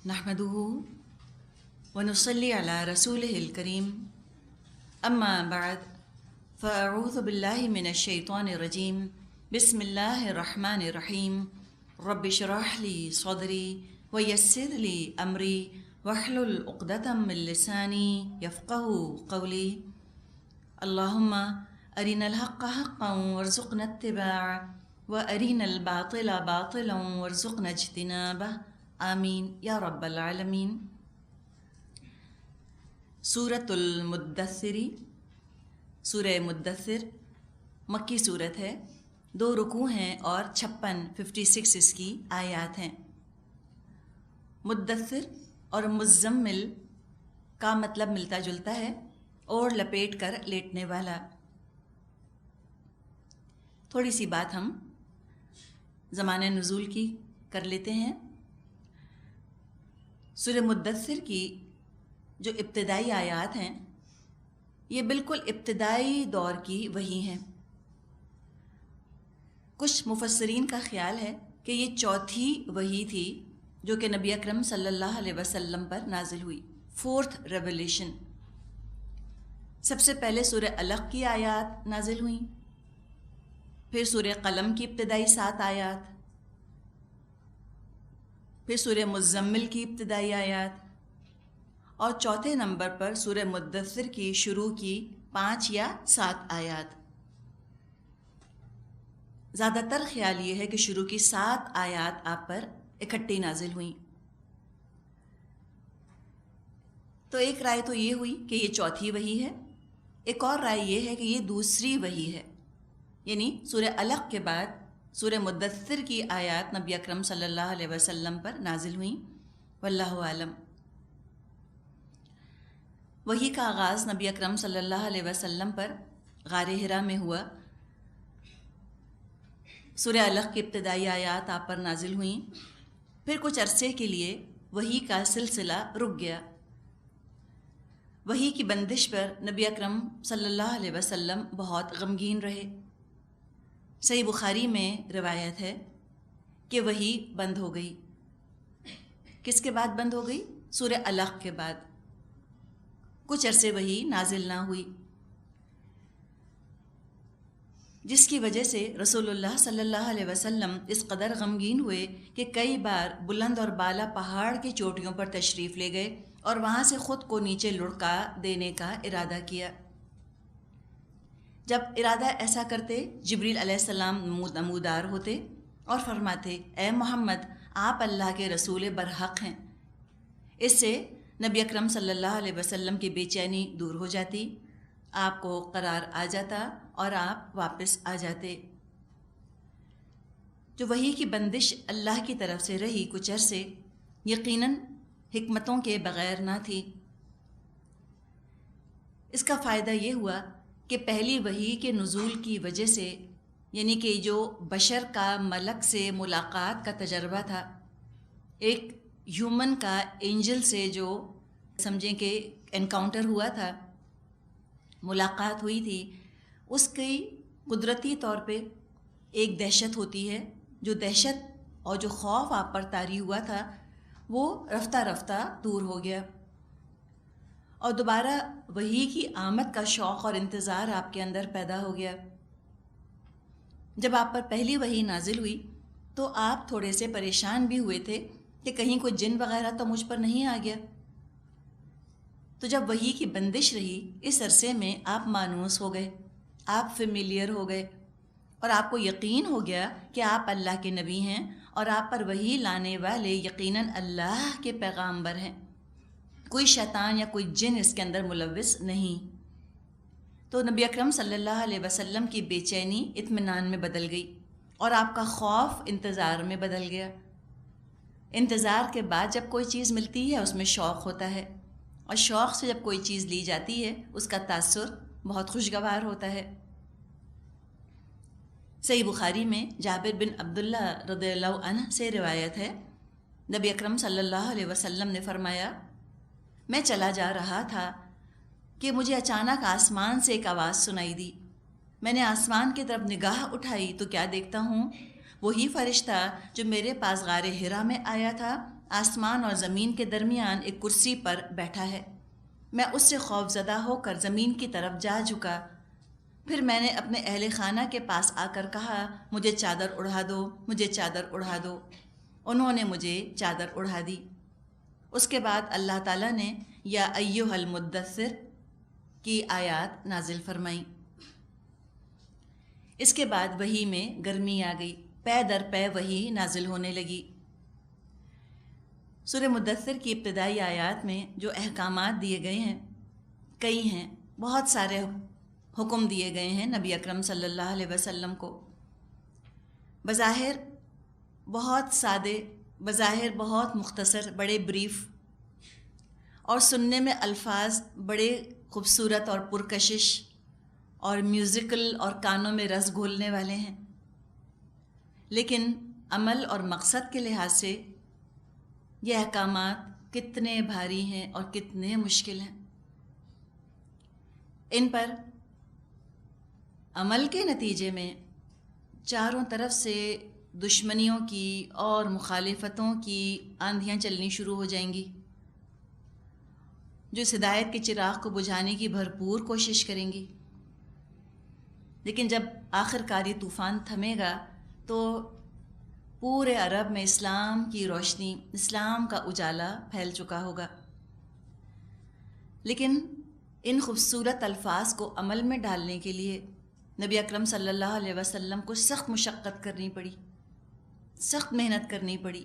نحمده ونصلي على رسوله الكريم أما بعد فأعوذ بالله من الشيطان الرجيم بسم الله الرحمن الرحيم رب اشرح لي صدري ويسر لي أمري واحلل عقدة من لساني يفقهوا قولي اللهم أرنا الحق حقا وارزقنا اتباعه وأرنا الباطل باطلا وارزقنا اجتنابه آمین یا رب العالمین۔ سورۃ المدثر، سورہ مدثر مکی صورت ہے، 2 رکوع ہیں اور 56 اس کی آیات ہیں۔ مدثر اور مزمل کا مطلب ملتا جلتا ہے، اور لپیٹ کر لیٹنے والا۔ تھوڑی سی بات ہم زمانہ نزول کی کر لیتے ہیں۔ سورہ مدثر کی جو ابتدائی آیات ہیں یہ بالکل ابتدائی دور کی وحی ہیں۔ کچھ مفسرین کا خیال ہے کہ یہ چوتھی وحی تھی جو کہ نبی اکرم صلی اللہ علیہ وسلم پر نازل ہوئی، 4th ریویلیشن۔ سب سے پہلے سورہ علق کی آیات نازل ہوئیں، پھر سورہ قلم کی ابتدائی 7 آیات، پھر سورہ مزمل کی ابتدائی آیات، اور چوتھے نمبر پر سورہ مدثر کی شروع کی 5 یا 7 آیات۔ زیادہ تر خیال یہ ہے کہ شروع کی 7 آیات آپ پر اکٹھی نازل ہوئیں۔ تو ایک رائے تو یہ ہوئی کہ یہ چوتھی وحی ہے، ایک اور رائے یہ ہے کہ یہ دوسری وحی ہے، یعنی سورہ علق کے بعد سورہ مدثر کی آیات نبی اکرم صلی اللہ علیہ وسلم پر نازل ہوئیں، واللہ عالم۔ وحی کا آغاز نبی اکرم صلی اللہ علیہ وسلم پر غار حرا میں ہوا۔ سورہ علق کی ابتدائی آیات آپ پر نازل ہوئیں، پھر کچھ عرصے کے لیے وحی کا سلسلہ رک گیا۔ وحی کی بندش پر نبی اکرم صلی اللہ علیہ وسلم بہت غمگین رہے۔ صحیح بخاری میں روایت ہے کہ وحی بند ہو گئی۔ کس کے بعد بند ہو گئی؟ سورہ علق کے بعد۔ کچھ عرصے وحی نازل نہ ہوئی، جس کی وجہ سے رسول اللہ صلی اللہ علیہ وسلم اس قدر غمگین ہوئے کہ کئی بار بلند اور بالا پہاڑ کی چوٹیوں پر تشریف لے گئے اور وہاں سے خود کو نیچے لڑکا دینے کا ارادہ کیا۔ جب ارادہ ایسا کرتے، جبریل علیہ السلام نمودار ہوتے اور فرماتے، اے محمد، آپ اللہ کے رسول برحق ہیں۔ اس سے نبی اکرم صلی اللہ علیہ وسلم کی بے چینی دور ہو جاتی، آپ کو قرار آ جاتا اور آپ واپس آ جاتے۔ جو وحی کی بندش اللہ کی طرف سے رہی کچھ عرصے، یقیناً حکمتوں کے بغیر نہ تھی۔ اس کا فائدہ یہ ہوا کہ پہلی وحی کے نزول کی وجہ سے، یعنی کہ جو بشر کا ملک سے ملاقات کا تجربہ تھا، ایک ہیومن کا اینجل سے جو سمجھیں کہ انکاؤنٹر ہوا تھا، ملاقات ہوئی تھی، اس کی قدرتی طور پہ ایک دہشت ہوتی ہے۔ جو دہشت اور جو خوف آپ پر طاری ہوا تھا وہ رفتہ رفتہ دور ہو گیا، اور دوبارہ وحی کی آمد کا شوق اور انتظار آپ کے اندر پیدا ہو گیا۔ جب آپ پر پہلی وحی نازل ہوئی تو آپ تھوڑے سے پریشان بھی ہوئے تھے کہ کہیں کوئی جن وغیرہ تو مجھ پر نہیں آ گیا۔ تو جب وحی کی بندش رہی، اس عرصے میں آپ مانوس ہو گئے، آپ فیملیئر ہو گئے، اور آپ کو یقین ہو گیا کہ آپ اللہ کے نبی ہیں اور آپ پر وحی لانے والے یقیناً اللہ کے پیغامبر ہیں، کوئی شیطان یا کوئی جن اس کے اندر ملوث نہیں۔ تو نبی اکرم صلی اللہ علیہ وسلم کی بے چینی اطمینان میں بدل گئی، اور آپ کا خوف انتظار میں بدل گیا۔ انتظار کے بعد جب کوئی چیز ملتی ہے اس میں شوق ہوتا ہے، اور شوق سے جب کوئی چیز لی جاتی ہے اس کا تاثر بہت خوشگوار ہوتا ہے۔ صحیح بخاری میں جابر بن عبداللہ رضی اللہ عنہ سے روایت ہے، نبی اکرم صلی اللہ علیہ وسلم نے فرمایا، میں چلا جا رہا تھا کہ مجھے اچانک آسمان سے ایک آواز سنائی دی۔ میں نے آسمان کی طرف نگاہ اٹھائی تو کیا دیکھتا ہوں، وہی فرشتہ جو میرے پاس غار حرا میں آیا تھا آسمان اور زمین کے درمیان ایک کرسی پر بیٹھا ہے۔ میں اس سے خوف زدہ ہو کر زمین کی طرف جا جھکا۔ پھر میں نے اپنے اہل خانہ کے پاس آ کر کہا، مجھے چادر اڑھا دو، مجھے چادر اڑھا دو۔ انہوں نے مجھے چادر اڑھا دی۔ اس کے بعد اللہ تعالیٰ نے یا ایھا المدثر کی آیات نازل فرمائیں۔ اس کے بعد وحی میں گرمی آ گئی، پے در پے وحی نازل ہونے لگی۔ سورہ مدثر کی ابتدائی آیات میں جو احکامات دیے گئے ہیں کئی ہیں، بہت سارے حکم دیے گئے ہیں نبی اکرم صلی اللہ علیہ وسلم کو۔ بظاہر بہت سادے، بظاہر بہت مختصر، بڑے بریف، اور سننے میں الفاظ بڑے خوبصورت اور پرکشش اور میوزیکل اور کانوں میں رس گھولنے والے ہیں، لیکن عمل اور مقصد کے لحاظ سے یہ احکامات کتنے بھاری ہیں اور کتنے مشکل ہیں۔ ان پر عمل کے نتیجے میں چاروں طرف سے دشمنیوں کی اور مخالفتوں کی آندھیاں چلنی شروع ہو جائیں گی، جو اس ہدایت کے چراغ کو بجھانے کی بھرپور کوشش کریں گی۔ لیکن جب آخر کار یہ طوفان تھمے گا تو پورے عرب میں اسلام کی روشنی، اسلام کا اجالا پھیل چکا ہوگا۔ لیکن ان خوبصورت الفاظ کو عمل میں ڈالنے کے لیے نبی اکرم صلی اللہ علیہ وسلم کو سخت مشقت کرنی پڑی، سخت محنت کرنی پڑی۔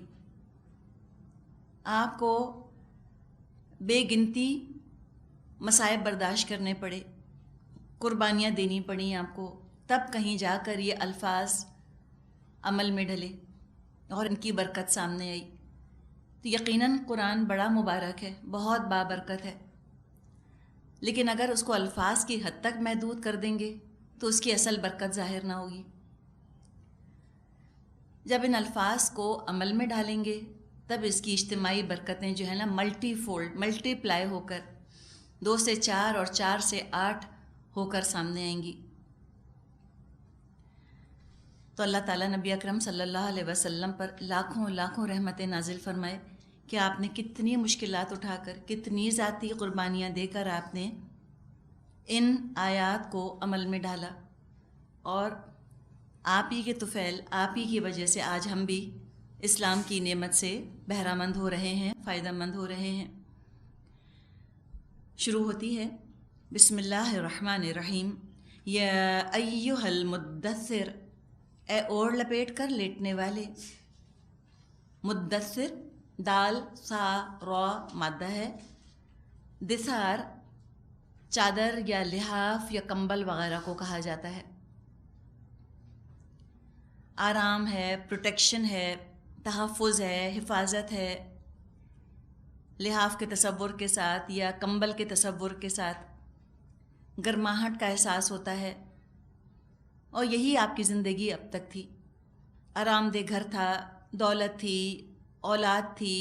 آپ کو بے گنتی مصائب برداشت کرنے پڑے، قربانیاں دینی پڑیں آپ کو، تب کہیں جا کر یہ الفاظ عمل میں ڈلے اور ان کی برکت سامنے آئی۔ تو یقیناً قرآن بڑا مبارک ہے، بہت بابرکت ہے، لیکن اگر اس کو الفاظ کی حد تک محدود کر دیں گے تو اس کی اصل برکت ظاہر نہ ہوگی۔ جب ان الفاظ کو عمل میں ڈالیں گے تب اس کی اجتماعی برکتیں جو ہیں نا ملٹی فولڈ، ملٹی پلائی ہو کر 2 سے 4 اور 4 سے 8 ہو کر سامنے آئیں گی۔ تو اللہ تعالیٰ نبی اکرم صلی اللہ علیہ وسلم پر لاکھوں لاکھوں رحمتیں نازل فرمائے کہ آپ نے کتنی مشکلات اٹھا کر، کتنی ذاتی قربانیاں دے کر آپ نے ان آیات کو عمل میں ڈالا، اور آپ ہی کے طفیل، آپ ہی کی وجہ سے آج ہم بھی اسلام کی نعمت سے بہرہ مند ہو رہے ہیں، فائدہ مند ہو رہے ہیں۔ شروع ہوتی ہے بسم اللہ الرحمن الرحیم، یا ایھا المدثر، اے اوڑھ لپیٹ کر لیٹنے والے۔ مدثر دال سا را مادہ ہے۔ دثار چادر یا لحاف یا کمبل وغیرہ کو کہا جاتا ہے۔ آرام ہے، پروٹیکشن ہے، تحفظ ہے، حفاظت ہے، لحاف کے تصور کے ساتھ یا کمبل کے تصور کے ساتھ گرماہٹ کا احساس ہوتا ہے، اور یہی آپ کی زندگی اب تک تھی۔ آرام دہ گھر تھا، دولت تھی، اولاد تھی،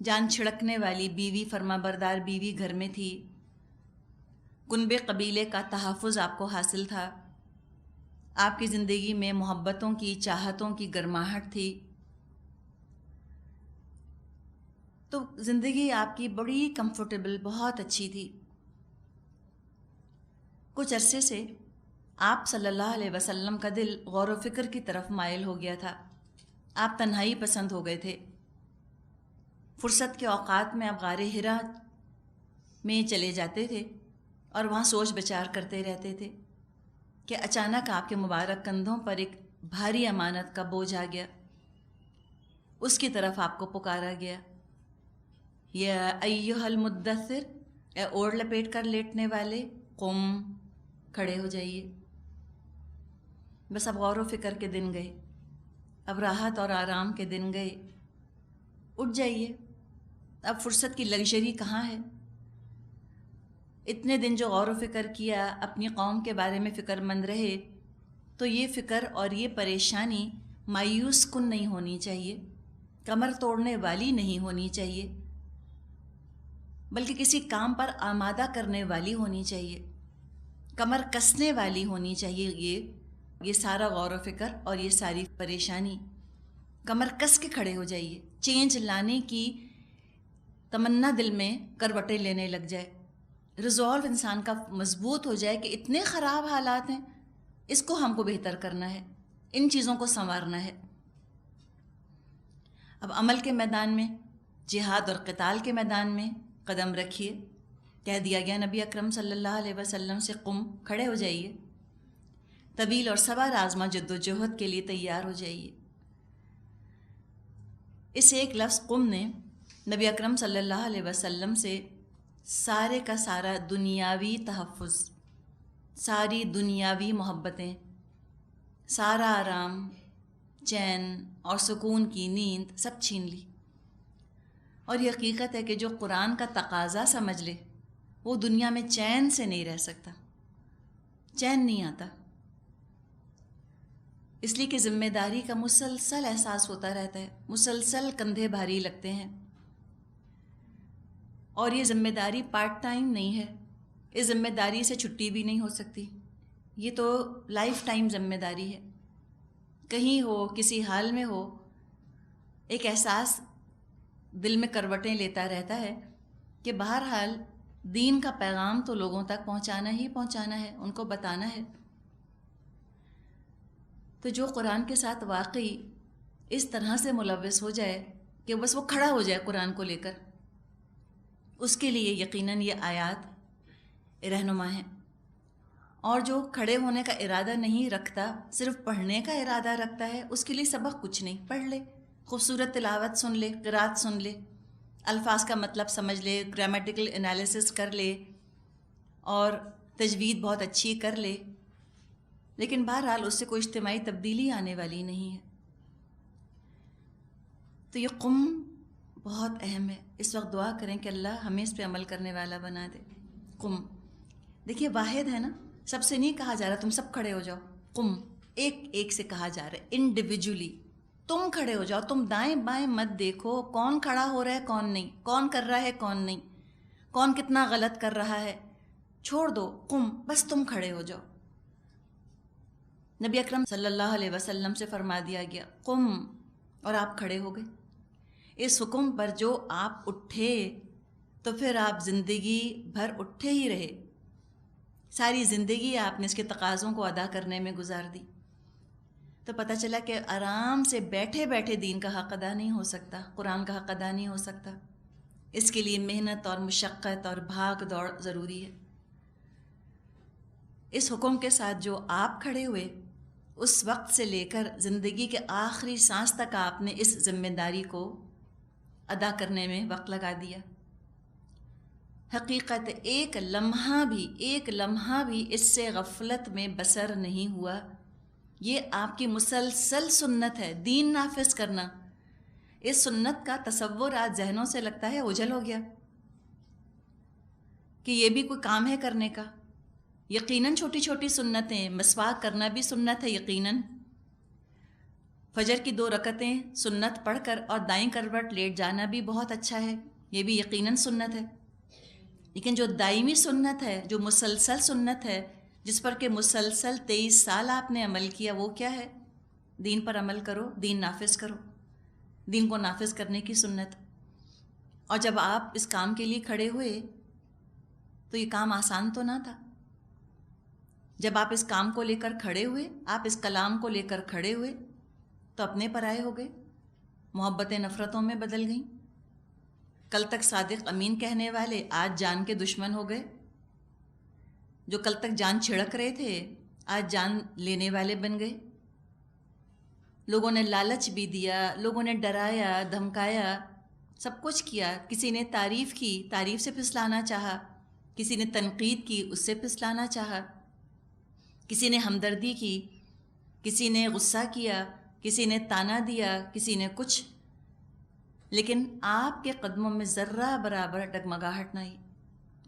جان چھڑکنے والی بیوی، فرما بردار بیوی گھر میں تھی، کنبے قبیلے کا تحفظ آپ کو حاصل تھا، آپ کی زندگی میں محبتوں کی، چاہتوں کی گرماہٹ تھی۔ تو زندگی آپ کی بڑی کمفرٹیبل، بہت اچھی تھی۔ کچھ عرصے سے آپ صلی اللہ علیہ وسلم کا دل غور و فکر کی طرف مائل ہو گیا تھا۔ آپ تنہائی پسند ہو گئے تھے۔ فرصت کے اوقات میں آپ غار حرا میں چلے جاتے تھے اور وہاں سوچ بچار کرتے رہتے تھے کہ اچانک آپ کے مبارک کندھوں پر ایک بھاری امانت کا بوجھ آ گیا۔ اس کی طرف آپ کو پکارا گیا، یا ایھا المدثر، اے اوڑھ لپیٹ کر لیٹنے والے، قم، کھڑے ہو جائیے۔ بس اب غور و فکر کے دن گئے، اب راحت اور آرام کے دن گئے، اٹھ جائیے۔ اب فرصت کی لگژری کہاں ہے؟ اتنے دن جو غور و فکر کیا، اپنی قوم کے بارے میں فکر مند رہے، تو یہ فکر اور یہ پریشانی مایوس کن نہیں ہونی چاہیے، کمر توڑنے والی نہیں ہونی چاہیے، بلکہ کسی کام پر آمادہ کرنے والی ہونی چاہیے، کمر کسنے والی ہونی چاہیے۔ یہ سارا غور و فکر اور یہ ساری پریشانی، کمر کس کے کھڑے ہو جائیے، چینج لانے کی تمنا دل میں کروٹیں لینے لگ جائے، ریزولو انسان کا مضبوط ہو جائے کہ اتنے خراب حالات ہیں، اس کو ہم کو بہتر کرنا ہے، ان چیزوں کو سنوارنا ہے۔ اب عمل کے میدان میں، جہاد اور قتال کے میدان میں قدم رکھیے۔ کہہ دیا گیا نبی اکرم صلی اللہ علیہ وسلم سے قم، کھڑے ہو جائیے، طویل اور صبر آزما جد و جہد کے لیے تیار ہو جائیے۔ اس ایک لفظ قم نے نبی اکرم صلی اللہ علیہ وسلم سے سارے کا سارا دنیاوی تحفظ، ساری دنیاوی محبتیں، سارا آرام، چین اور سکون کی نیند سب چھین لی۔ اور یہ حقیقت ہے کہ جو قرآن کا تقاضا سمجھ لے وہ دنیا میں چین سے نہیں رہ سکتا، چین نہیں آتا، اس لیے کہ ذمہ داری کا مسلسل احساس ہوتا رہتا ہے، مسلسل کندھے بھاری لگتے ہیں، اور یہ ذمہ داری پارٹ ٹائم نہیں ہے، اس ذمہ داری سے چھٹی بھی نہیں ہو سکتی، یہ تو لائف ٹائم ذمہ داری ہے۔ کہیں ہو، کسی حال میں ہو، ایک احساس دل میں کروٹیں لیتا رہتا ہے کہ بہرحال دین کا پیغام تو لوگوں تک پہنچانا ہی پہنچانا ہے، ان کو بتانا ہے۔ تو جو قرآن کے ساتھ واقعی اس طرح سے ملوث ہو جائے کہ بس وہ کھڑا ہو جائے قرآن کو لے کر، اس کے لیے یقیناً یہ آیات رہنما ہیں۔ اور جو کھڑے ہونے کا ارادہ نہیں رکھتا، صرف پڑھنے کا ارادہ رکھتا ہے، اس کے لیے سبق کچھ نہیں، پڑھ لے، خوبصورت تلاوت سن لے، قرات سن لے، الفاظ کا مطلب سمجھ لے، گرامیٹیکل انالیسس کر لے اور تجوید بہت اچھی کر لے، لیکن بہرحال اس سے کوئی اجتماعی تبدیلی آنے والی نہیں ہے۔ تو یہ قم بہت اہم ہے۔ اس وقت دعا کریں کہ اللہ ہمیں اس پہ عمل کرنے والا بنا دے۔ قم، دیکھیے واحد ہے نا، سب سے نہیں کہا جا رہا تم سب کھڑے ہو جاؤ، قم ایک ایک سے کہا جا رہا ہے، انڈیویجولی تم کھڑے ہو جاؤ، تم دائیں بائیں مت دیکھو کون کھڑا ہو رہا ہے کون نہیں، کون کر رہا ہے کون نہیں، کون کتنا غلط کر رہا ہے، چھوڑ دو، قم، بس تم کھڑے ہو جاؤ۔ نبی اکرم صلی اللہ علیہ وسلم سے فرما دیا گیا قم، اور آپ کھڑے ہو گئے۔ اس حکم پر جو آپ اٹھے تو پھر آپ زندگی بھر اٹھے ہی رہے، ساری زندگی آپ نے اس کے تقاضوں کو ادا کرنے میں گزار دی۔ تو پتہ چلا کہ آرام سے بیٹھے بیٹھے دین کا حق ادا نہیں ہو سکتا، قرآن کا حق ادا نہیں ہو سکتا، اس کے لیے محنت اور مشقت اور بھاگ دوڑ ضروری ہے۔ اس حکم کے ساتھ جو آپ کھڑے ہوئے، اس وقت سے لے کر زندگی کے آخری سانس تک آپ نے اس ذمہ داری کو ادا کرنے میں وقت لگا دیا۔ حقیقت ایک لمحہ بھی اس سے غفلت میں بسر نہیں ہوا۔ یہ آپ کی مسلسل سنت ہے، دین نافذ کرنا۔ اس سنت کا تصور آج ذہنوں سے لگتا ہے اوجھل ہو گیا کہ یہ بھی کوئی کام ہے کرنے کا۔ یقیناً چھوٹی چھوٹی سنتیں، مسواک کرنا بھی سنت ہے یقیناً، فجر کی 2 رکعتیں سنت پڑھ کر اور دائیں کروٹ لیٹ جانا بھی بہت اچھا ہے، یہ بھی یقیناً سنت ہے۔ لیکن جو دائمی سنت ہے، جو مسلسل سنت ہے، جس پر کہ مسلسل 23 سال آپ نے عمل کیا، وہ کیا ہے؟ دین پر عمل کرو، دین نافذ کرو، دین کو نافذ کرنے کی سنت۔ اور جب آپ اس کام کے لیے کھڑے ہوئے تو یہ کام آسان تو نہ تھا۔ جب آپ اس کام کو لے کر کھڑے ہوئے، آپ اس کلام کو لے کر کھڑے ہوئے تو اپنے پرائے ہو گئے، محبتیں نفرتوں میں بدل گئیں۔ کل تک صادق امین کہنے والے آج جان کے دشمن ہو گئے، جو کل تک جان چھڑک رہے تھے آج جان لینے والے بن گئے۔ لوگوں نے لالچ بھی دیا، لوگوں نے ڈرایا، دھمکایا، سب کچھ کیا۔ کسی نے تعریف کی، تعریف سے پھسلانا چاہا، کسی نے تنقید کی، اس سے پھسلانا چاہا، کسی نے ہمدردی کی، کسی نے غصہ کیا، کسی نے تانا دیا، کسی نے کچھ، لیکن آپ کے قدموں میں ذرہ برابر ڈگمگاہٹ نہ آئی،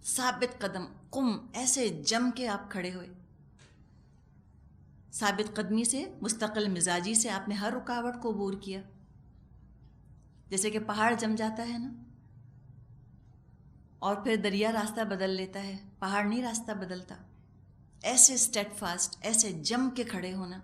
ثابت قدم، قم، ایسے جم کے آپ کھڑے ہوئے۔ ثابت قدمی سے، مستقل مزاجی سے آپ نے ہر رکاوٹ کو عبور کیا، جیسے کہ پہاڑ جم جاتا ہے نا، اور پھر دریا راستہ بدل لیتا ہے، پہاڑ نہیں راستہ بدلتا۔ ایسے اسٹیڈ فاسٹ، ایسے جم کے کھڑے ہونا۔